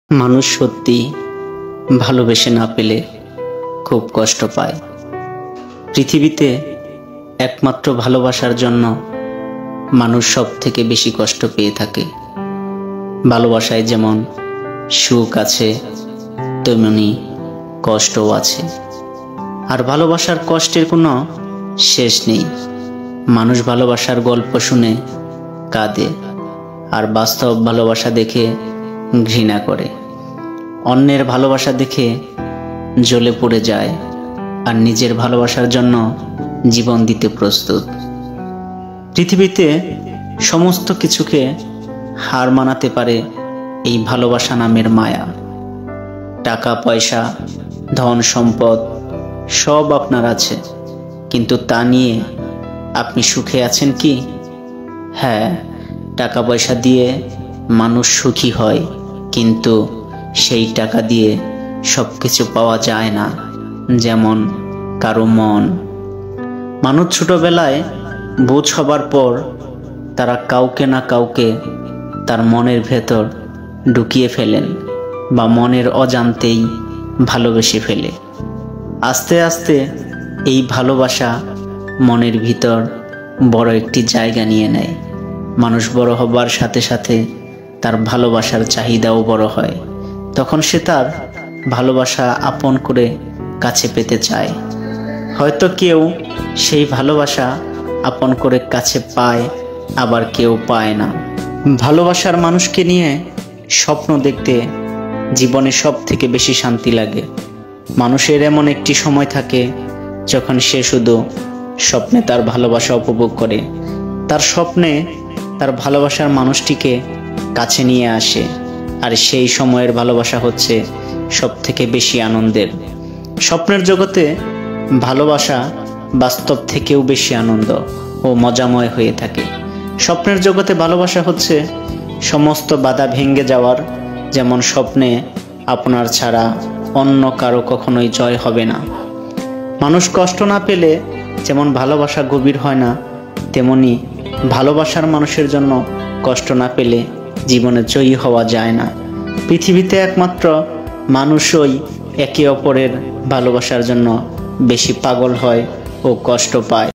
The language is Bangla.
মানুষ সত্যি ভালোবেসে না পেলে খুব কষ্ট পায়। পৃথিবীতে একমাত্র ভালোবাসার জন্য মানুষ সব থেকে বেশি কষ্ট পেয়ে থাকে। ভালোবাসায় যেমন সুখ আছে, তেমনি কষ্টও আছে। আর ভালোবাসার কষ্টের কোনো শেষ নেই। মানুষ ভালোবাসার গল্প শুনে কাঁদে, আর বাস্তব ভালোবাসা দেখে ঘৃণা করে। অন্যের ভালোবাসা দেখে জ্বলে পড়ে যায়, আর নিজের ভালোবাসার জন্য জীবন দিতে প্রস্তুত। পৃথিবীতে সমস্ত কিছুকে হার মানাতে পারে এই ভালোবাসা নামের মায়া। টাকা পয়সা, ধন সম্পদ সব আপনার আছে, কিন্তু তা নিয়ে আপনি সুখে আছেন কি? হ্যাঁ, টাকা পয়সা দিয়ে মানুষ সুখী হয়, কিন্তু সেই টাকা দিয়ে সব কিছু পাওয়া যায় না। যেমন কারো মন। মানুষ ছোটবেলায় বোঝ হবার পর তারা কাউকে না কাউকে তার মনের ভেতর ঢুকিয়ে ফেলেন, বা মনের অজান্তেই ভালোবেসে ফেলে। আস্তে আস্তে এই ভালোবাসা মনের ভিতর বড় একটি জায়গা নিয়ে নেয়। মানুষ বড় হবার সাথে সাথে তার ভালোবাসার চাহিদাও বড় হয়। তখন সে তার ভালোবাসা আপন করে কাছে পেতে চায়। হয়তো কেউ সেই ভালোবাসা আপন করে কাছে পায়, আবার কেউ পায় না। ভালোবাসার মানুষকে নিয়ে স্বপ্ন দেখতে জীবনে সব থেকে বেশি শান্তি লাগে। মানুষের এমন একটি সময় থাকে যখন সে শুধু স্বপ্নে তার ভালোবাসা উপভোগ করে। তার স্বপ্নে তার ভালোবাসার মানুষটিকে কাছে নিয়ে আসে, আর সেই সময়ের ভালোবাসা হচ্ছে সব থেকে বেশি আনন্দের। স্বপ্নের জগতে ভালোবাসা বাস্তব থেকেও বেশি আনন্দ ও মজাময় হয়ে থাকে। স্বপ্নের জগতে ভালোবাসা হচ্ছে সমস্ত বাধা ভেঙে যাওয়ার। যেমন স্বপ্নে আপনার ছাড়া অন্য কারো কখনোই জয় হবে না। মানুষ কষ্ট না পেলে যেমন ভালোবাসা গভীর হয় না, তেমনি ভালোবাসার মানুষের জন্য কষ্ট না পেলে জীবনে জয়ী হওয়া যায় না। পৃথিবীতে একমাত্র মানুষই একে অপরের ভালোবাসার জন্য বেশি পাগল হয় ও কষ্ট পায়।